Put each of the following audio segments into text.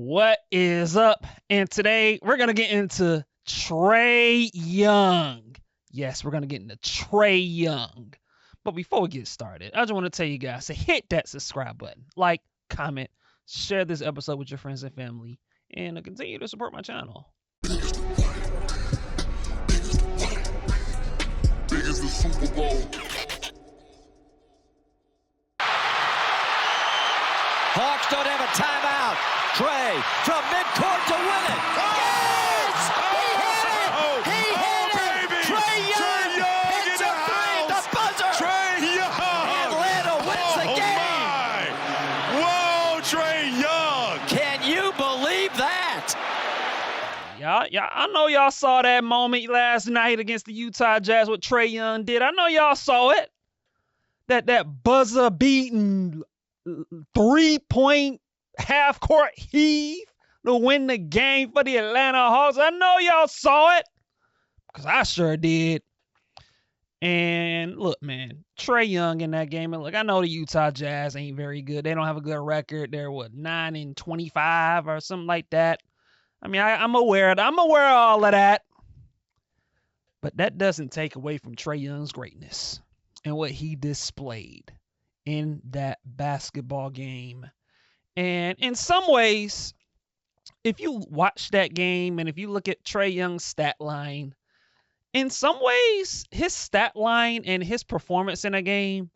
What is up? And today we're going to get into Trae Young. Yes, we're going to get into Trae Young. But before we get started, I just want to tell you guys to hit that subscribe button. Like, comment, share this episode with your friends and family, and continue to support my channel. Biggest the Super Bowl. Hawks don't have a timeout. Trae from midcourt to win it. Yes! He hit it! Trae Young hits a three, the buzzer! Trae Young! Atlanta wins the game! My. Whoa, Trae Young! Can you believe that? Y'all, I know y'all saw that moment last night against the Utah Jazz, what Trae Young did. I know y'all saw it. That buzzer beating 3-point half-court heave to win the game for the Atlanta Hawks. I know y'all saw it because I sure did. And look, man, Trae Young in that game. And look, I know the Utah Jazz ain't very good. They don't have a good record. They're 9-25 or something like that. I mean, I'm aware of all of that. But that doesn't take away from Trae Young's greatness and what he displayed in that basketball game. And in some ways, if you watch that game and if you look at Trae Young's stat line, in some ways, his stat line and his performance in a game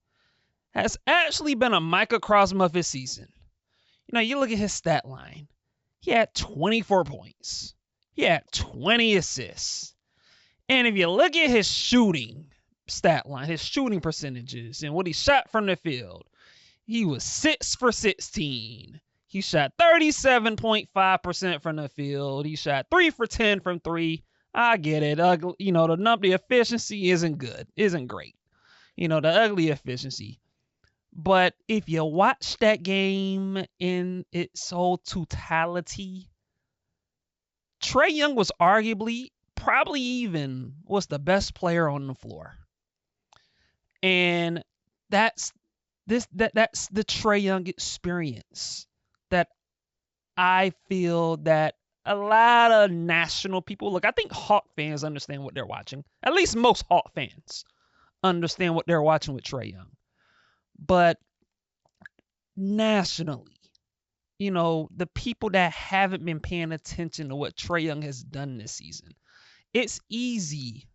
has actually been a microcosm of his season. You know, you look at his stat line. He had 24 points. He had 20 assists. And if you look at his shooting stat line, his shooting percentages and what he shot from the field, he was 6 for 16. He shot 37.5% from the field. He shot 3 for 10 from 3. I get it. You know, the efficiency isn't good, isn't great. You know, the ugly efficiency. But if you watch that game in its whole totality, Trae Young was arguably, probably even, was the best player on the floor. And that's the Trae Young experience that I feel that a lot of national people, look, I think Hawk fans understand what they're watching. At least most Hawk fans understand what they're watching with Trae Young. But nationally, you know, the people that haven't been paying attention to what Trae Young has done this season, it's easy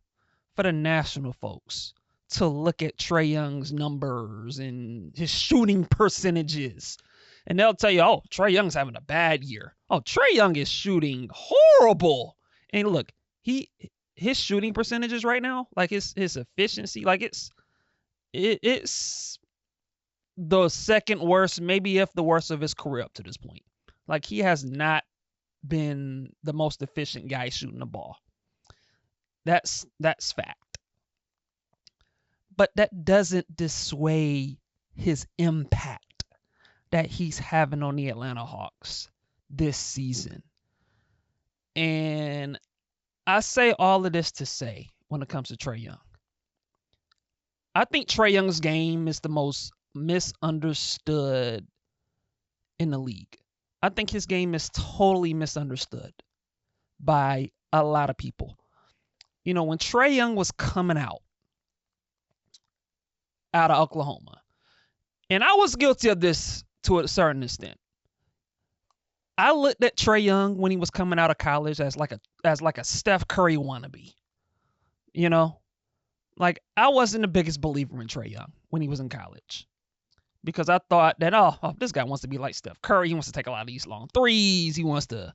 for the national folks to look at Trae Young's numbers and his shooting percentages. And they'll tell you, oh, Trae Young's having a bad year. Oh, Trae Young is shooting horrible. And look, his shooting percentages right now, like his efficiency, like it's the second worst, maybe if the worst of his career up to this point. Like, he has not been the most efficient guy shooting the ball. That's fact. But that doesn't dissuade his impact that he's having on the Atlanta Hawks this season. And I say all of this to say, when it comes to Trae Young, I think Trae Young's game is the most misunderstood in the league. I think his game is totally misunderstood by a lot of people. You know, when Trae Young was coming out of Oklahoma, and I was guilty of this to a certain extent. I looked at Trae Young when he was coming out of college as like a Steph Curry wannabe. You know, like, I wasn't the biggest believer in Trae Young when he was in college, because I thought that, oh, this guy wants to be like Steph Curry. He wants to take a lot of these long threes. He wants to,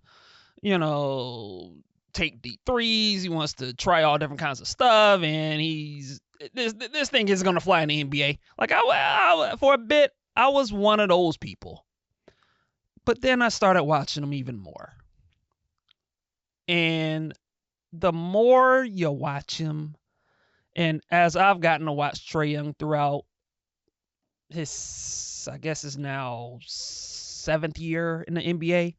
you know, take deep threes. He wants to try all different kinds of stuff. And this thing is going to fly in the NBA. Like, I for a bit, I was one of those people. But then I started watching him even more. And the more you watch him, and as I've gotten to watch Trae Young throughout his, I guess it's now 7th year in the NBA,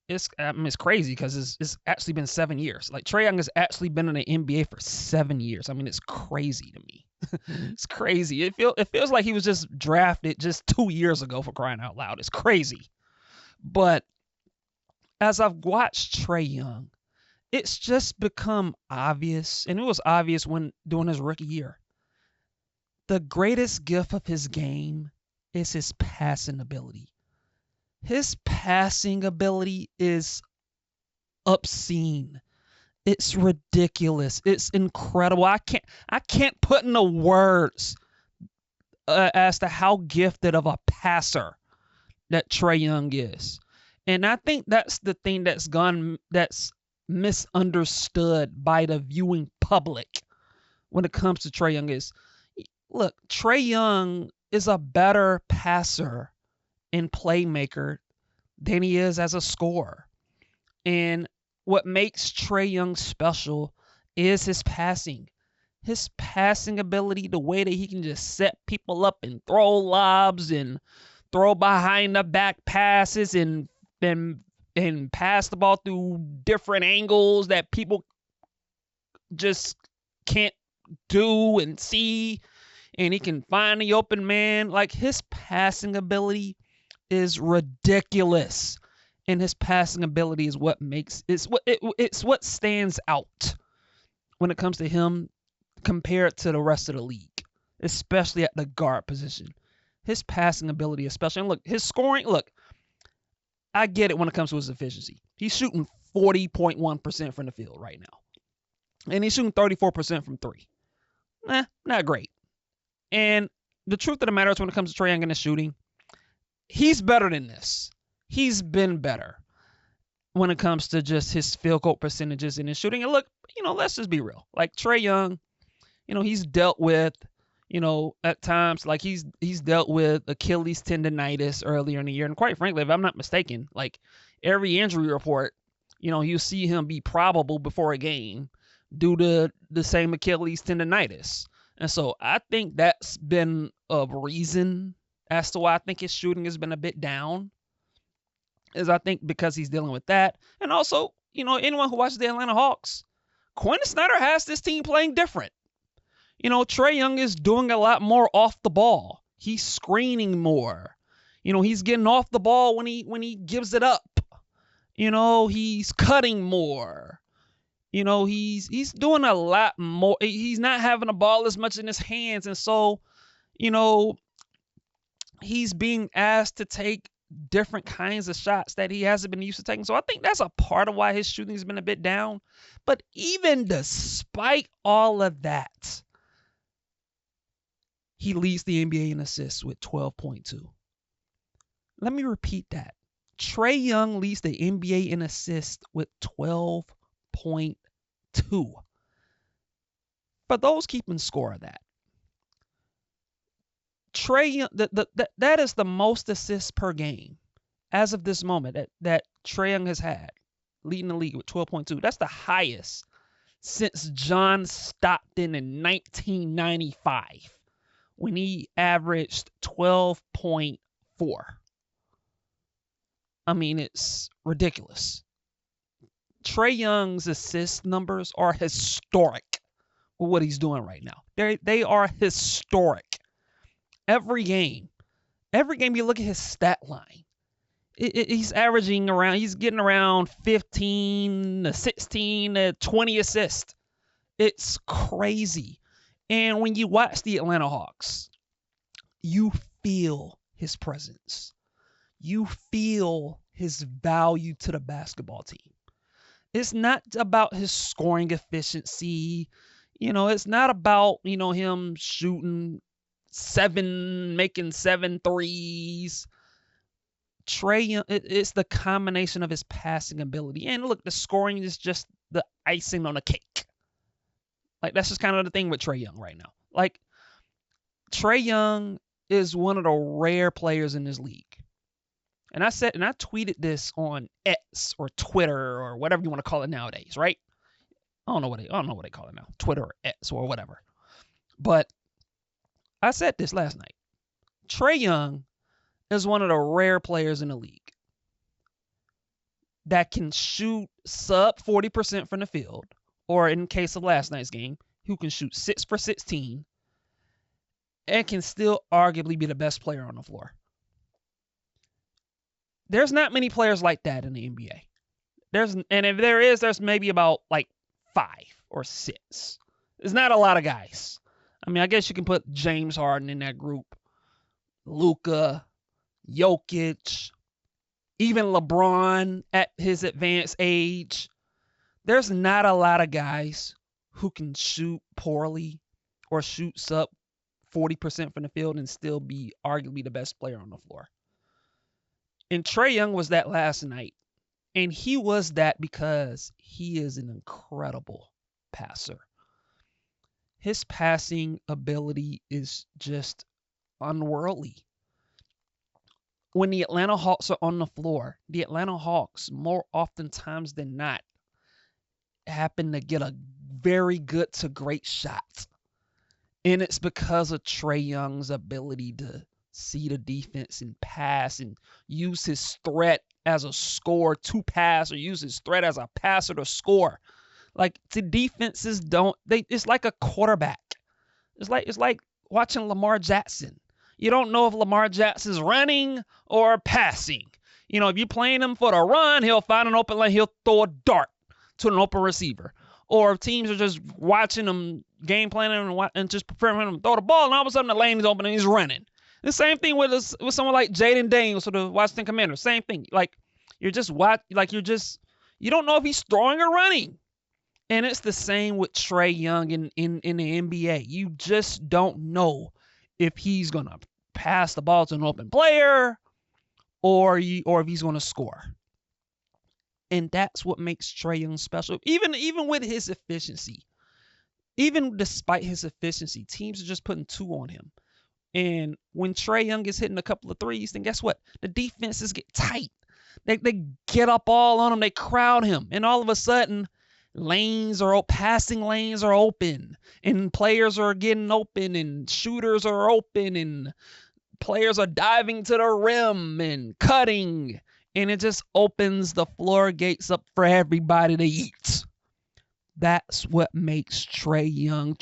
it's crazy because it's actually been 7 years. Like, Trae Young has actually been in the NBA for 7 years. I mean, it's crazy to me. It's crazy. It feels like he was just drafted just 2 years ago, for crying out loud. It's crazy. But as I've watched Trae Young, it's just become obvious, and it was obvious when during his rookie year. The greatest gift of his game is his passing ability. His passing ability is obscene. It's ridiculous. It's incredible. I can't put into words as to how gifted of a passer that Trae Young is. And I think that's the thing that's misunderstood by the viewing public when it comes to Trae Young is, look, Trae Young is a better passer and playmaker than he is as a scorer. And what makes Trae Young special is his passing. His passing ability, the way that he can just set people up and throw lobs and throw behind the back passes and pass the ball through different angles that people just can't do and see. And he can find the open man. Like, his passing ability is ridiculous. And his passing ability is what makes it's what stands out when it comes to him compared to the rest of the league, especially at the guard position. His passing ability, especially, and look, his scoring, look, I get it when it comes to his efficiency. He's shooting 40.1% from the field right now. And he's shooting 34% from three. Not great. And the truth of the matter is, when it comes to Trae Young and his shooting, he's better than this. He's been better when it comes to just his field goal percentages and his shooting. And look, let's just be real. Like, Trae Young, he's dealt with, at times, like he's dealt with Achilles tendonitis earlier in the year. And quite frankly, if I'm not mistaken, like, every injury report, you see him be probable before a game due to the same Achilles tendonitis. And so I think that's been a reason as to why I think his shooting has been a bit down. Is I think because he's dealing with that. And also, anyone who watches the Atlanta Hawks, Quentin Snyder has this team playing different. Trae Young is doing a lot more off the ball. He's screening more. He's getting off the ball when he gives it up. He's cutting more. He's doing a lot more. He's not having the ball as much in his hands. And so, he's being asked to take different kinds of shots that he hasn't been used to taking. So I think that's a part of why his shooting has been a bit down. But even despite all of that, he leads the NBA in assists with 12.2. Let me repeat that. Trae Young leads the NBA in assists with 12.2. For those keeping score of that, Trae Young, that is the most assists per game as of this moment that Trae Young has had, leading the league with 12.2. That's the highest since John Stockton in 1995, when he averaged 12.4. I mean, it's ridiculous. Trae Young's assist numbers are historic with what he's doing right now. They are historic. Every game you look at his stat line, he's averaging around, he's getting around 15 to 16 to 20 assists. It's crazy. And when you watch the Atlanta Hawks, you feel his presence. You feel his value to the basketball team. It's not about his scoring efficiency. It's not about, him shooting making 7 threes. Trae Young, it's the combination of his passing ability. And look, the scoring is just the icing on a cake. Like, that's just kind of the thing with Trae Young right now. Like, Trae Young is one of the rare players in this league. And I tweeted this on X or Twitter or whatever you want to call it nowadays, right? I don't know what they call it now. Twitter or X or whatever. But I said this last night. Trae Young is one of the rare players in the league that can shoot sub 40% from the field, or in case of last night's game, who can shoot 6 for 16 and can still arguably be the best player on the floor. There's not many players like that in the NBA. And if there is, there's maybe about like 5 or 6. It's not a lot of guys. I mean, I guess you can put James Harden in that group, Luka, Jokic, even LeBron at his advanced age. There's not a lot of guys who can shoot poorly or shoots up 40% from the field and still be arguably the best player on the floor. And Trae Young was that last night. And he was that because he is an incredible passer. His passing ability is just unworldly. When the Atlanta Hawks are on the floor, the Atlanta Hawks, more oftentimes than not, happen to get a very good to great shot. And it's because of Trae Young's ability to see the defense and pass and use his threat as a scorer to pass or use his threat as a passer to score. Like, the defenses it's like a quarterback. It's like watching Lamar Jackson. You don't know if Lamar Jackson's running or passing. You know, if you're playing him for the run, he'll find an open lane, he'll throw a dart to an open receiver. Or if teams are just watching him, game planning and just preparing him to throw the ball, and all of a sudden the lane is open and he's running. The same thing with someone like Jaden Daniels for the Washington Commanders. Same thing. Like, you don't know if he's throwing or running. And it's the same with Trae Young in the NBA. You just don't know if he's going to pass the ball to an open player or if he's going to score. And that's what makes Trae Young special. Even with his efficiency, even despite his efficiency, teams are just putting 2 on him. And when Trae Young is hitting a couple of threes, then guess what? The defenses get tight. They get up all on him. They crowd him. And all of a sudden, passing lanes are open. And players are getting open. And shooters are open. And players are diving to the rim and cutting. And it just opens the floorgates up for everybody to eat. That's what makes Trae Young.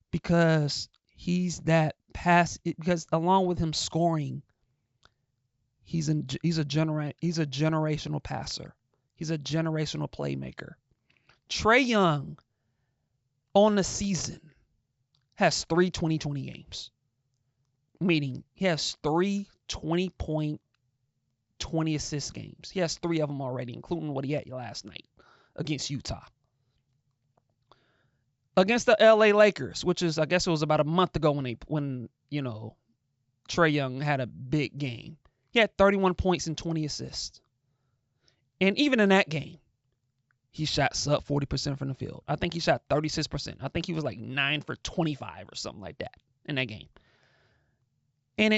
Because he's that because along with him scoring, he's a generational passer. He's a generational playmaker. Trae Young on the season has 3 20-20 games. Meaning he has 3 20-point, 20-assist games. He has 3 of them already, including what he had last night against Utah. Against the LA Lakers, which is, I guess it was about a month ago when Trae Young had a big game. He had 31 points and 20 assists. And even in that game, he shot sub 40% from the field. I think he shot 36%. I think he was like 9 for 25 or something like that in that game. And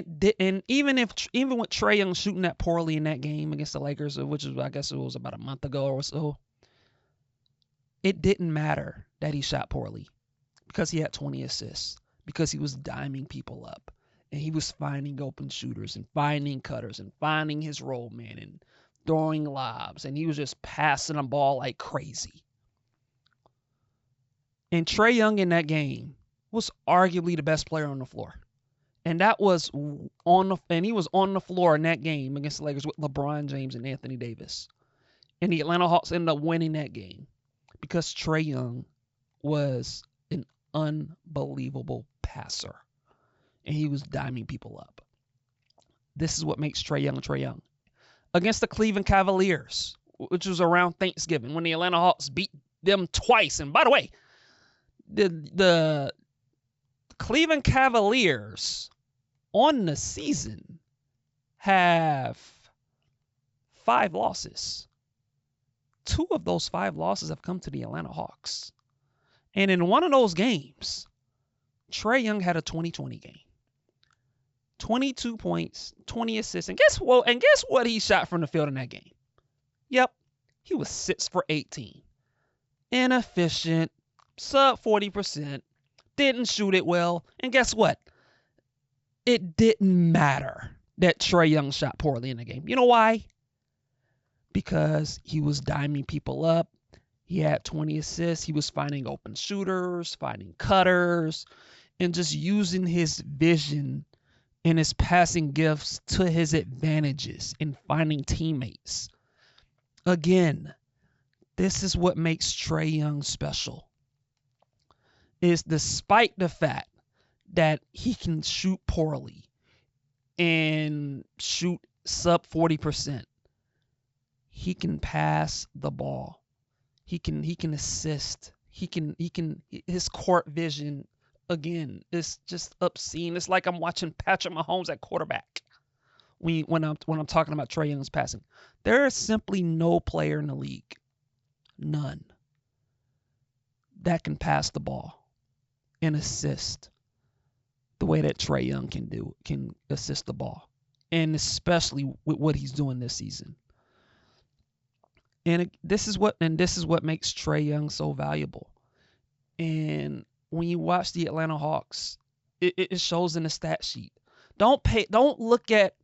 even with Trae Young shooting that poorly in that game against the Lakers, which is, I guess it was about a month ago or so, it didn't matter that he shot poorly because he had 20 assists, because he was diming people up, and he was finding open shooters and finding cutters and finding his roll man and throwing lobs, and he was just passing the ball like crazy. And Trae Young in that game was arguably the best player on the floor. And he was on the floor in that game against the Lakers with LeBron James and Anthony Davis. And the Atlanta Hawks ended up winning that game because Trae Young was an unbelievable passer. And he was diming people up. This is what makes Trae Young. Against the Cleveland Cavaliers, which was around Thanksgiving, when the Atlanta Hawks beat them twice. And by the way, the Cleveland Cavaliers on the season have 5 losses. 2 of those 5 losses have come to the Atlanta Hawks. And in one of those games, Trae Young had a 20-20 game. 22 points, 20 assists. And guess what he shot from the field in that game? Yep, he was 6 for 18. Inefficient, sub 40%, didn't shoot it well. And guess what? It didn't matter that Trae Young shot poorly in the game. You know why? Because he was diming people up. He had 20 assists. He was finding open shooters, finding cutters, and just using his vision and his passing gifts to his advantages in finding teammates. Again, this is what makes Trae Young special. Is despite the fact that he can shoot poorly and shoot sub 40%, he can pass the ball. He can assist. His court vision, again, is just obscene. It's like I'm watching Patrick Mahomes at quarterback when I'm talking about Trae Young's passing. There is simply no player in the league, none, that can pass the ball and assist the way that Trae Young can assist the ball, and especially with what he's doing this season. And this is what makes Trae Young so valuable. And when you watch the Atlanta Hawks, it shows in the stat sheet. Don't look at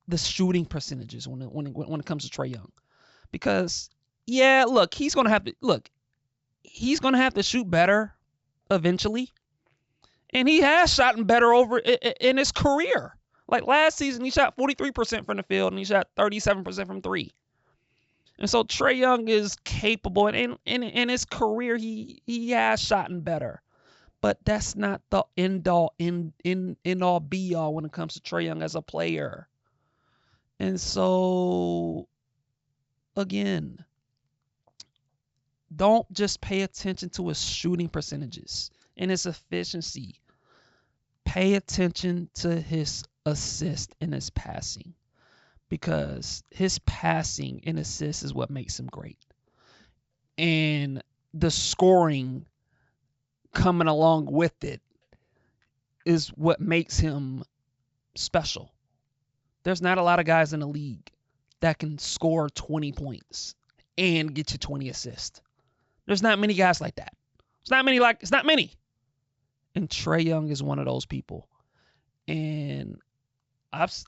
the shooting percentages when it comes to Trae Young, because look, he's gonna have to shoot better eventually. And he has shot better over in his career. Like last season, he shot 43% from the field and he shot 37% from three. And so Trae Young is capable, and in his career, he has shot better. But that's not the end all be all when it comes to Trae Young as a player. And so, again, don't just pay attention to his shooting percentages and his efficiency. Pay attention to his assist and his passing, because his passing and assist is what makes him great. And the scoring coming along with it is what makes him special. There's not a lot of guys in the league that can score 20 points and get you 20 assists. There's not many guys like that. It's not many. And Trae Young is one of those people. And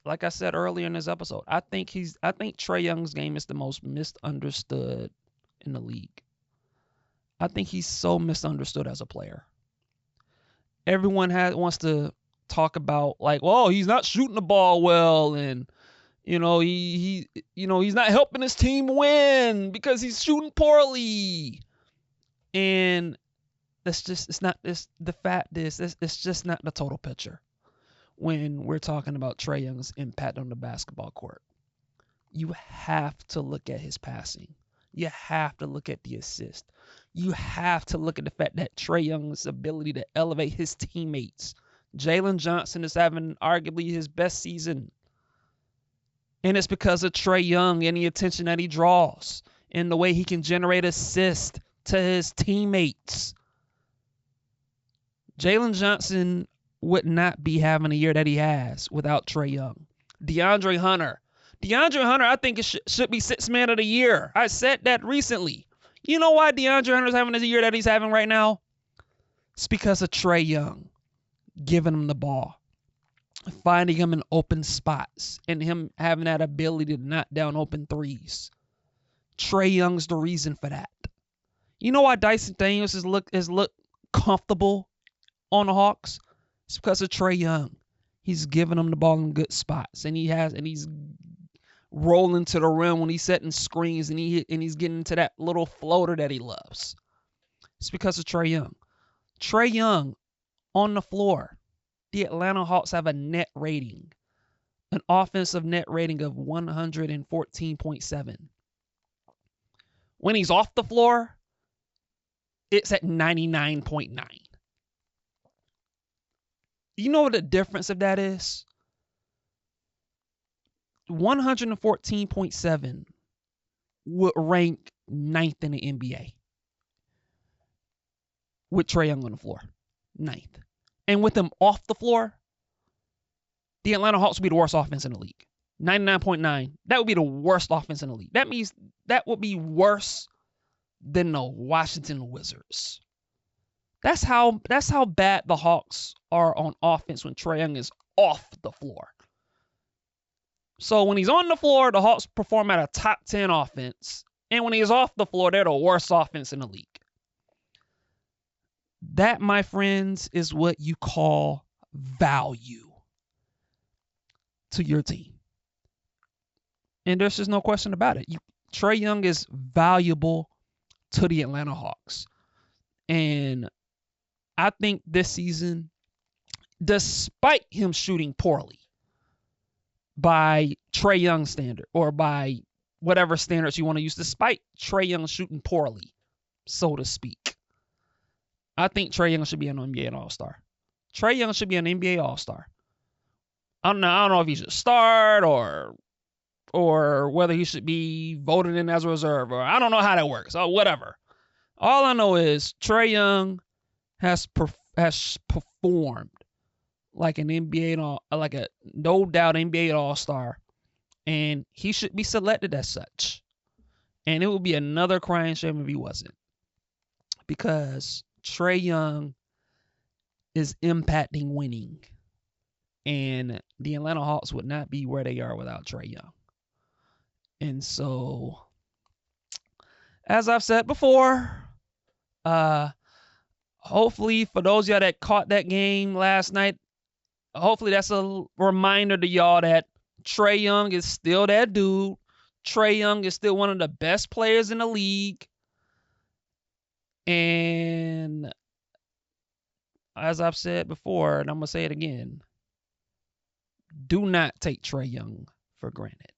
like I said earlier in this episode, I think Trae Young's game is the most misunderstood in the league. I think he's so misunderstood as a player. Everyone wants to talk about, like, well, he's not shooting the ball well, and he's not helping his team win because he's shooting poorly. And it's just not the total picture when we're talking about Trae Young's impact on the basketball court. You have to look at his passing. You have to look at the assist. You have to look at the fact that Trae Young's ability to elevate his teammates. Jalen Johnson is having arguably his best season. And it's because of Trae Young and the attention that he draws and the way he can generate assists to his teammates. Jalen Johnson would not be having a year that he has without Trae Young. DeAndre Hunter, I think it should be sixth man of the year. I said that recently. You know why DeAndre Hunter's having the year that he's having right now? It's because of Trae Young giving him the ball, finding him in open spots, and him having that ability to knock down open threes. Trae Young's the reason for that. You know why Dyson Daniels has looked comfortable on the Hawks? It's because of Trae Young. He's giving them the ball in good spots, and he's rolling to the rim when he's setting screens, and he's getting into that little floater that he loves. It's because of Trae Young. Trae Young on the floor. The Atlanta Hawks have a net rating, an offensive net rating of 114.7. When he's off the floor, it's at 99.9. You know what the difference of that is? 114.7 would rank 9th in the NBA with Trae Young on the floor. 9th. And with him off the floor, the Atlanta Hawks would be the worst offense in the league. 99.9. That would be the worst offense in the league. That means that would be worse than the Washington Wizards. That's how bad the Hawks are on offense when Trae Young is off the floor. So when he's on the floor, the Hawks perform at a top 10 offense. And when he's off the floor, they're the worst offense in the league. That, my friends, is what you call value. to your team. And there's just no question about it. Trae Young is valuable to the Atlanta Hawks. And I think this season, despite him shooting poorly by Trae Young standard or by whatever standards you want to use, despite Trae Young shooting poorly, so to speak, I think Trae Young should be an NBA All-Star. Trae Young should be an NBA All-Star. I don't know if he should start or whether he should be voted in as a reserve, or I don't know how that works, or whatever. All I know is Trae Young has performed like an NBA, like a no doubt NBA All-Star, and he should be selected as such. And it would be another crying shame if he wasn't, because Trae Young is impacting winning, and the Atlanta Hawks would not be where they are without Trae Young. And so, as I've said before, hopefully for those of y'all that caught that game last night, hopefully that's a reminder to y'all that Trae Young is still that dude. Trae Young is still one of the best players in the league. And as I've said before, and I'm going to say it again, do not take Trae Young for granted.